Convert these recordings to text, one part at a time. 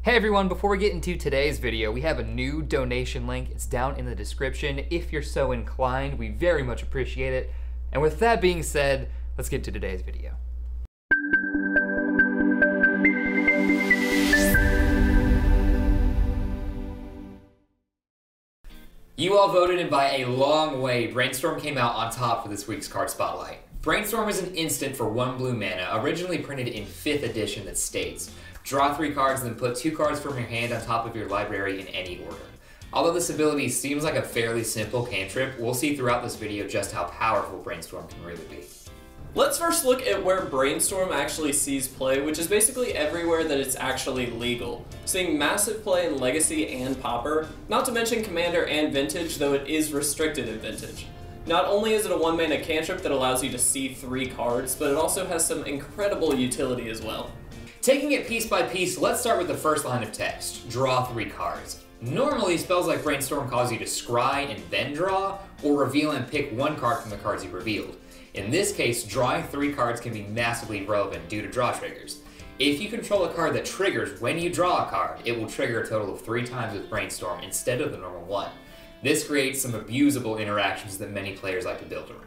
Hey everyone, before we get into today's video, we have a new donation link. It's down in the description. If you're so inclined, we very much appreciate it. And with that being said, let's get to today's video. You all voted, and by a long way, Brainstorm came out on top for this week's card spotlight. Brainstorm is an instant for 1 blue mana, originally printed in 5th edition that states, draw 3 cards, then put 2 cards from your hand on top of your library in any order. Although this ability seems like a fairly simple cantrip, we'll see throughout this video just how powerful Brainstorm can really be. Let's first look at where Brainstorm actually sees play, which is basically everywhere that it's actually legal. Seeing massive play in Legacy and Pauper, not to mention Commander and Vintage, though it is restricted in Vintage. Not only is it a 1-mana cantrip that allows you to see 3 cards, but it also has some incredible utility as well. Taking it piece by piece, let's start with the first line of text, draw 3 cards. Normally, spells like Brainstorm cause you to scry and then draw, or reveal and pick 1 card from the cards you revealed. In this case, drawing 3 cards can be massively relevant due to draw triggers. If you control a card that triggers when you draw a card, it will trigger a total of 3 times with Brainstorm instead of the normal 1. This creates some abusable interactions that many players like to build around.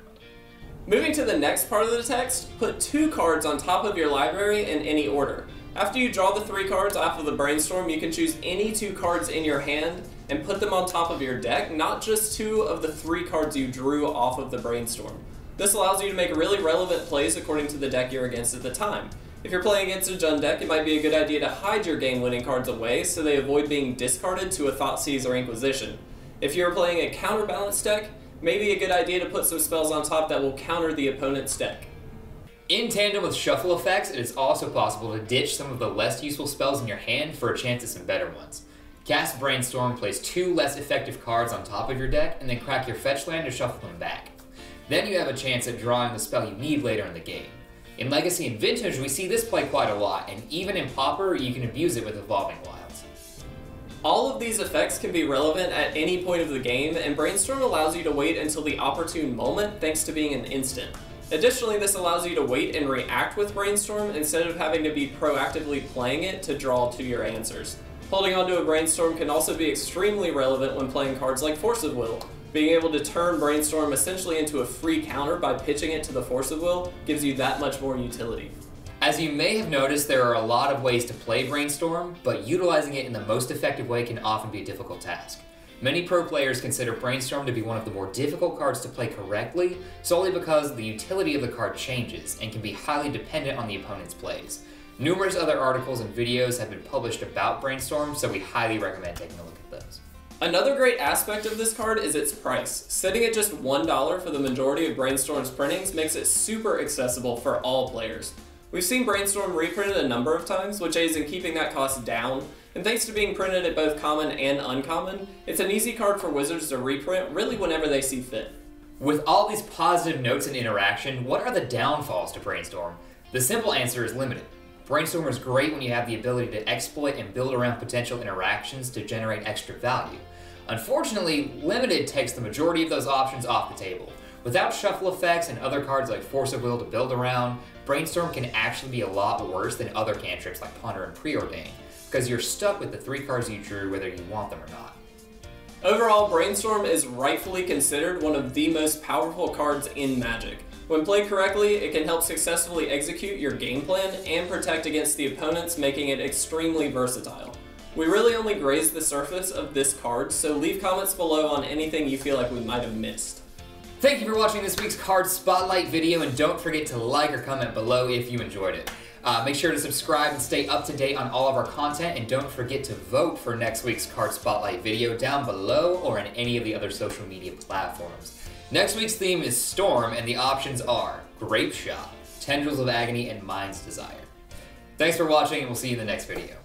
Moving to the next part of the text, put 2 cards on top of your library in any order. After you draw the 3 cards off of the Brainstorm, you can choose any 2 cards in your hand and put them on top of your deck, not just 2 of the 3 cards you drew off of the Brainstorm. This allows you to make really relevant plays according to the deck you're against at the time. If you're playing against a Jund deck, it might be a good idea to hide your game-winning cards away so they avoid being discarded to a Thoughtseize or Inquisition. If you're playing a counterbalance deck, maybe a good idea to put some spells on top that will counter the opponent's deck. In tandem with shuffle effects, it is also possible to ditch some of the less useful spells in your hand for a chance at some better ones. Cast Brainstorm, place 2 less effective cards on top of your deck, and then crack your fetch land to shuffle them back. Then you have a chance at drawing the spell you need later in the game. In Legacy and Vintage, we see this play quite a lot, and even in Pauper, you can abuse it with Evolving Wilds. All of these effects can be relevant at any point of the game, and Brainstorm allows you to wait until the opportune moment thanks to being an instant. Additionally, this allows you to wait and react with Brainstorm instead of having to be proactively playing it to draw to your answers. Holding onto a Brainstorm can also be extremely relevant when playing cards like Force of Will. Being able to turn Brainstorm essentially into a free counter by pitching it to the Force of Will gives you that much more utility. As you may have noticed, there are a lot of ways to play Brainstorm, but utilizing it in the most effective way can often be a difficult task. Many pro players consider Brainstorm to be one of the more difficult cards to play correctly, solely because the utility of the card changes and can be highly dependent on the opponent's plays. Numerous other articles and videos have been published about Brainstorm, so we highly recommend taking a look at those. Another great aspect of this card is its price. Setting at just $1 for the majority of Brainstorm's printings makes it super accessible for all players. We've seen Brainstorm reprinted a number of times, which aids in keeping that cost down, and thanks to being printed at both common and uncommon, it's an easy card for Wizards to reprint really whenever they see fit. With all these positive notes and interaction, what are the downfalls to Brainstorm? The simple answer is limited. Brainstorm is great when you have the ability to exploit and build around potential interactions to generate extra value. Unfortunately, limited takes the majority of those options off the table. Without shuffle effects and other cards like Force of Will to build around, Brainstorm can actually be a lot worse than other cantrips like Ponder and Preordain, because you're stuck with the 3 cards you drew whether you want them or not. Overall, Brainstorm is rightfully considered one of the most powerful cards in Magic. When played correctly, it can help successfully execute your game plan and protect against the opponents, making it extremely versatile. We really only grazed the surface of this card, so leave comments below on anything you feel like we might have missed. Thank you for watching this week's Card Spotlight video, and don't forget to like or comment below if you enjoyed it. Make sure to subscribe and stay up to date on all of our content, and don't forget to vote for next week's Card Spotlight video down below or in any of the other social media platforms. Next week's theme is Storm, and the options are Grape Shot, Tendrils of Agony, and Mind's Desire. Thanks for watching, and we'll see you in the next video.